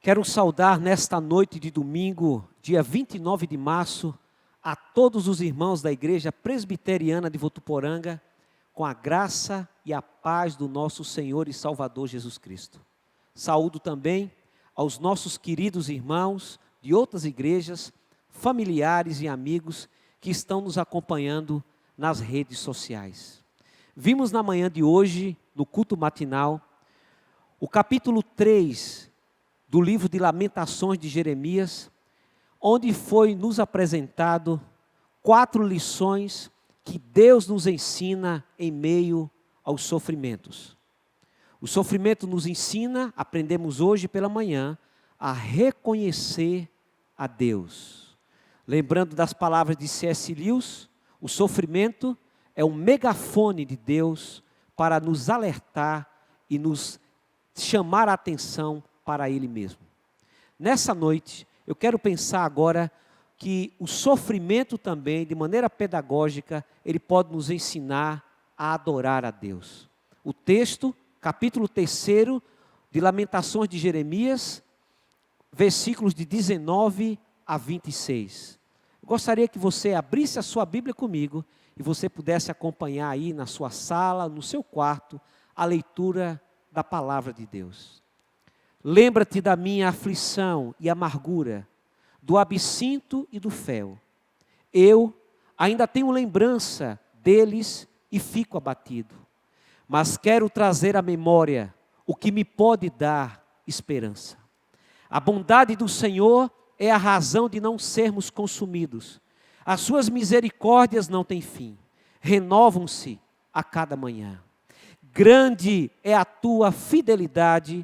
Quero saudar nesta noite de domingo, dia 29 de março, a todos os irmãos da Igreja Presbiteriana de Votuporanga, com a graça e a paz do nosso Senhor e Salvador Jesus Cristo. Saúdo também aos nossos queridos irmãos de outras igrejas, familiares e amigos que estão nos acompanhando nas redes sociais. Vimos na manhã de hoje, no culto matinal, o capítulo 3 do livro de Lamentações de Jeremias, onde foi nos apresentado 4 lições que Deus nos ensina em meio aos sofrimentos. O sofrimento nos ensina, aprendemos hoje pela manhã, a reconhecer a Deus. Lembrando das palavras de C.S. Lewis, o sofrimento é um megafone de Deus para nos alertar e nos chamar a atenção para Ele mesmo. Nessa noite, eu quero pensar agora que o sofrimento também, de maneira pedagógica, ele pode nos ensinar a adorar a Deus. O texto, capítulo 3 de Lamentações de Jeremias, versículos de 19 a 26. Eu gostaria que você abrisse a sua Bíblia comigo e você pudesse acompanhar aí na sua sala, no seu quarto, a leitura da palavra de Deus. Lembra-te da minha aflição e amargura, do absinto e do fel. Eu ainda tenho lembrança deles e fico abatido. Mas quero trazer à memória o que me pode dar esperança. A bondade do Senhor é a razão de não sermos consumidos. As suas misericórdias não têm fim. Renovam-se a cada manhã. Grande é a tua fidelidade.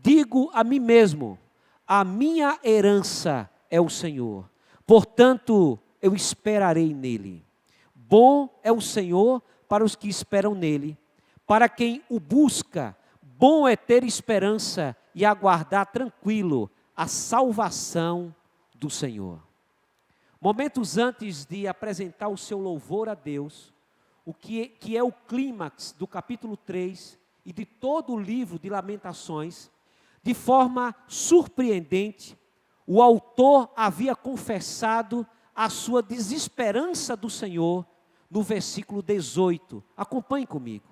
Digo a mim mesmo, a minha herança é o Senhor, portanto eu esperarei nele. Bom é o Senhor para os que esperam nele, para quem o busca, bom é ter esperança e aguardar tranquilo a salvação do Senhor. Momentos antes de apresentar o seu louvor a Deus, o que é o clímax do capítulo 3 e de todo o livro de Lamentações, de forma surpreendente, o autor havia confessado a sua desesperança do Senhor no versículo 18. Acompanhe comigo.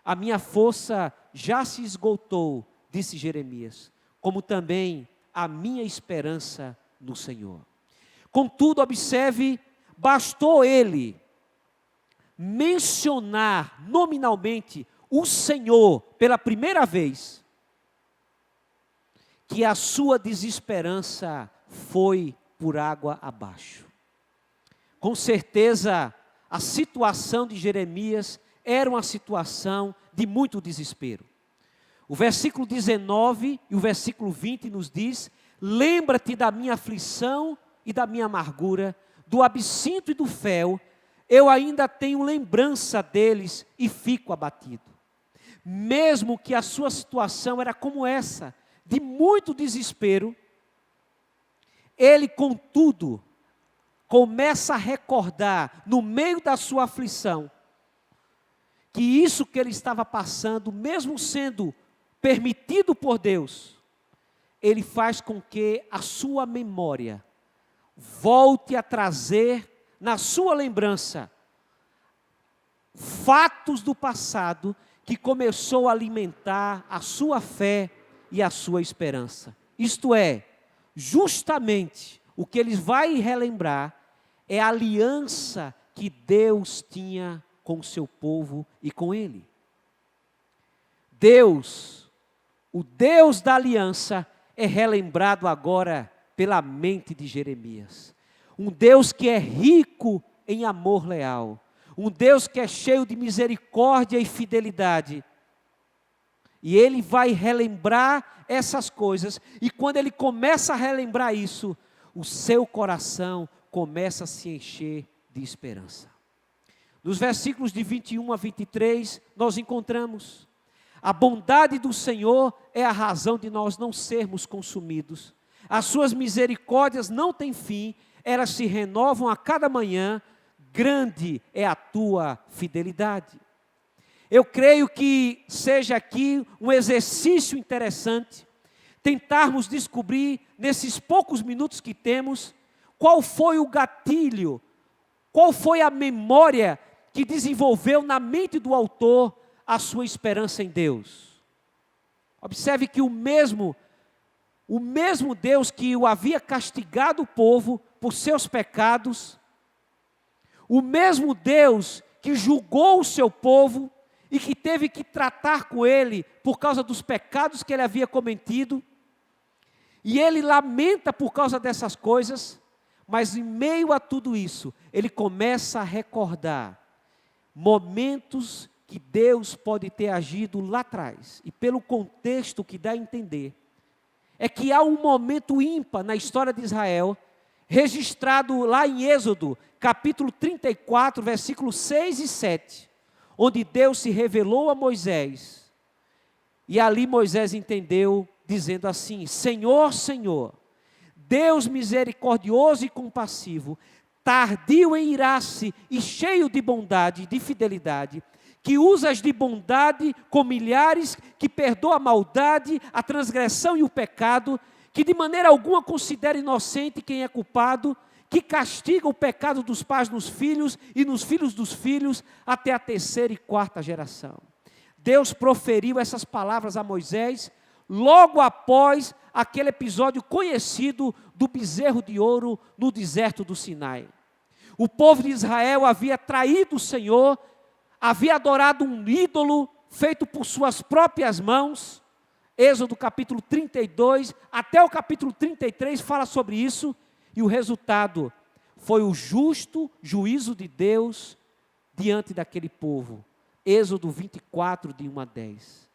A minha força já se esgotou, disse Jeremias, como também a minha esperança no Senhor. Contudo, observe, bastou ele mencionar nominalmente o Senhor pela primeira vez, que a sua desesperança foi por água abaixo. Com certeza, a situação de Jeremias era uma situação de muito desespero. O versículo 19 e o versículo 20 nos diz: lembra-te da minha aflição e da minha amargura, do absinto e do fel, eu ainda tenho lembrança deles e fico abatido. Mesmo que a sua situação era como essa, de muito desespero, ele, contudo, começa a recordar, no meio da sua aflição, que isso que ele estava passando, mesmo sendo permitido por Deus, ele faz com que a sua memória volte a trazer na sua lembrança fatos do passado que começou a alimentar a sua fé e a sua esperança. Isto é, justamente o que ele vai relembrar é a aliança que Deus tinha com o seu povo e com ele. Deus, o Deus da aliança, é relembrado agora pela mente de Jeremias. Um Deus que é rico em amor leal, um Deus que é cheio de misericórdia e fidelidade. E ele vai relembrar essas coisas, e quando ele começa a relembrar isso, o seu coração começa a se encher de esperança. Nos versículos de 21 a 23, nós encontramos: a bondade do Senhor é a razão de nós não sermos consumidos. As suas misericórdias não têm fim, elas se renovam a cada manhã, grande é a tua fidelidade. Eu creio que seja aqui um exercício interessante tentarmos descobrir, nesses poucos minutos que temos, qual foi o gatilho, qual foi a memória que desenvolveu na mente do autor a sua esperança em Deus. Observe que o mesmo Deus que o havia castigado o povo por seus pecados, o mesmo Deus que julgou o seu povo e que teve que tratar com ele por causa dos pecados que ele havia cometido, e ele lamenta por causa dessas coisas, mas em meio a tudo isso, ele começa a recordar momentos que Deus pode ter agido lá atrás, e pelo contexto que dá a entender, é que há um momento ímpar na história de Israel, registrado lá em Êxodo, capítulo 34, versículos 6 e 7, onde Deus se revelou a Moisés, e ali Moisés entendeu, dizendo assim: Senhor, Senhor, Deus misericordioso e compassivo, tardio em irar-se e cheio de bondade e de fidelidade, que usas de bondade com milhares, que perdoa a maldade, a transgressão e o pecado, que de maneira alguma considera inocente quem é culpado, que castiga o pecado dos pais nos filhos e nos filhos dos filhos, até a terceira e quarta geração. Deus proferiu essas palavras a Moisés, logo após aquele episódio conhecido do bezerro de ouro no deserto do Sinai. O povo de Israel havia traído o Senhor, havia adorado um ídolo feito por suas próprias mãos. Êxodo capítulo 32, até o capítulo 33 fala sobre isso, e o resultado foi o justo juízo de Deus diante daquele povo. Êxodo 24, de 1 a 10.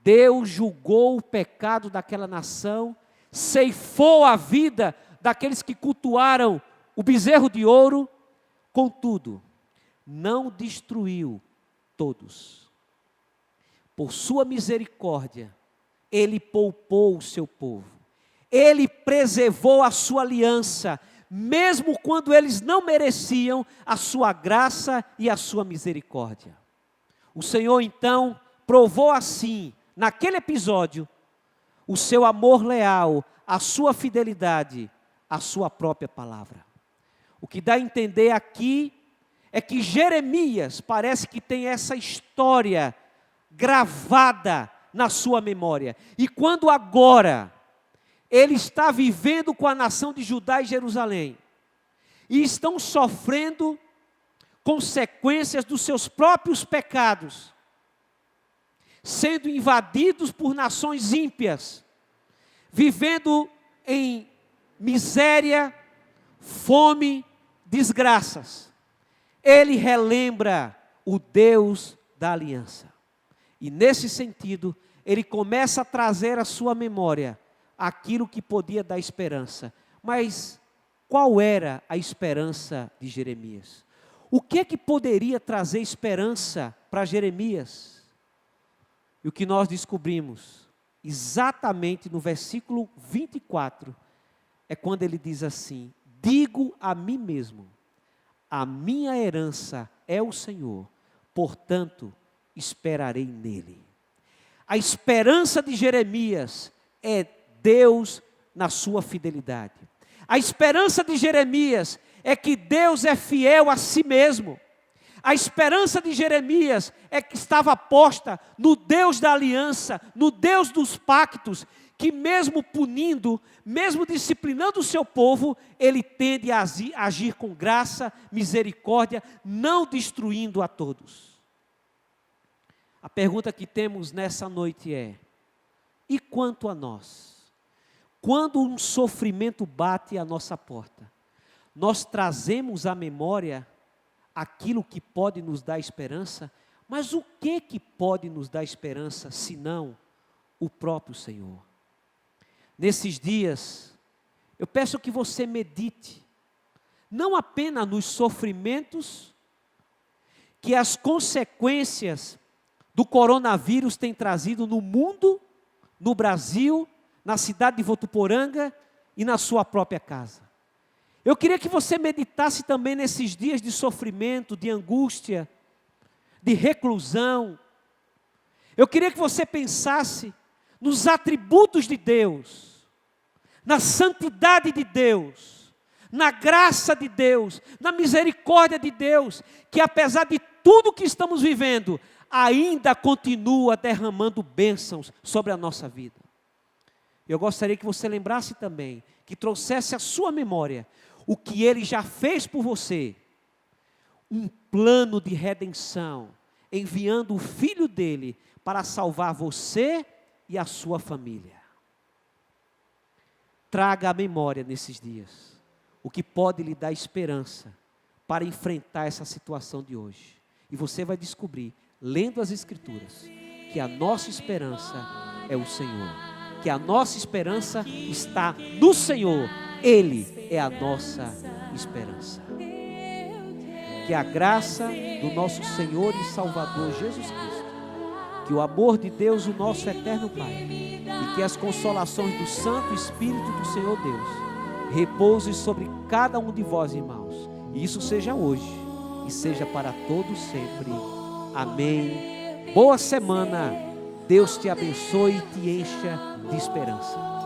Deus julgou o pecado daquela nação, ceifou a vida daqueles que cultuaram o bezerro de ouro, contudo, não destruiu todos. Por sua misericórdia, Ele poupou o seu povo. Ele preservou a sua aliança, mesmo quando eles não mereciam a sua graça e a sua misericórdia. O Senhor então provou assim, naquele episódio, o seu amor leal, a sua fidelidade, a sua própria palavra. O que dá a entender aqui é que Jeremias parece que tem essa história gravada na sua memória. E quando agora ele está vivendo com a nação de Judá e Jerusalém, e estão sofrendo consequências dos seus próprios pecados, sendo invadidos por nações ímpias, vivendo em miséria, fome, desgraças, ele relembra o Deus da aliança. E nesse sentido, ele começa a trazer à sua memória aquilo que podia dar esperança. Mas qual era a esperança de Jeremias? O que poderia trazer esperança para Jeremias? E o que nós descobrimos, exatamente no versículo 24, é quando ele diz assim: digo a mim mesmo, a minha herança é o Senhor, portanto, esperarei nele. A esperança de Jeremias é Deus na sua fidelidade. A esperança de Jeremias é que Deus é fiel a si mesmo. A esperança de Jeremias é que estava posta no Deus da aliança, no Deus dos pactos, que mesmo punindo, mesmo disciplinando o seu povo, ele tende a agir com graça, misericórdia, não destruindo a todos. A pergunta que temos nessa noite é: e quanto a nós? Quando um sofrimento bate à nossa porta, nós trazemos à memória aquilo que pode nos dar esperança, mas o que pode nos dar esperança, senão o próprio Senhor? Nesses dias, eu peço que você medite, não apenas nos sofrimentos que as consequências do coronavírus têm trazido no mundo, no Brasil, na cidade de Votuporanga e na sua própria casa. Eu queria que você meditasse também nesses dias de sofrimento, de angústia, de reclusão. Eu queria que você pensasse nos atributos de Deus, na santidade de Deus, na graça de Deus, na misericórdia de Deus, que apesar de tudo que estamos vivendo, ainda continua derramando bênçãos sobre a nossa vida. Eu gostaria que você lembrasse também, que trouxesse à sua memória o que Ele já fez por você, um plano de redenção, enviando o Filho dele para salvar você e a sua família. Traga à memória nesses dias o que pode lhe dar esperança para enfrentar essa situação de hoje. E você vai descobrir, lendo as Escrituras, que a nossa esperança é o Senhor. Que a nossa esperança está no Senhor. Ele é a nossa esperança. Que a graça do nosso Senhor e Salvador Jesus Cristo, que o amor de Deus, o nosso eterno Pai, e que as consolações do Santo Espírito do Senhor Deus, repouse sobre cada um de vós, irmãos. E isso seja hoje, e seja para todos sempre. Amém. Boa semana. Deus te abençoe e te encha de esperança.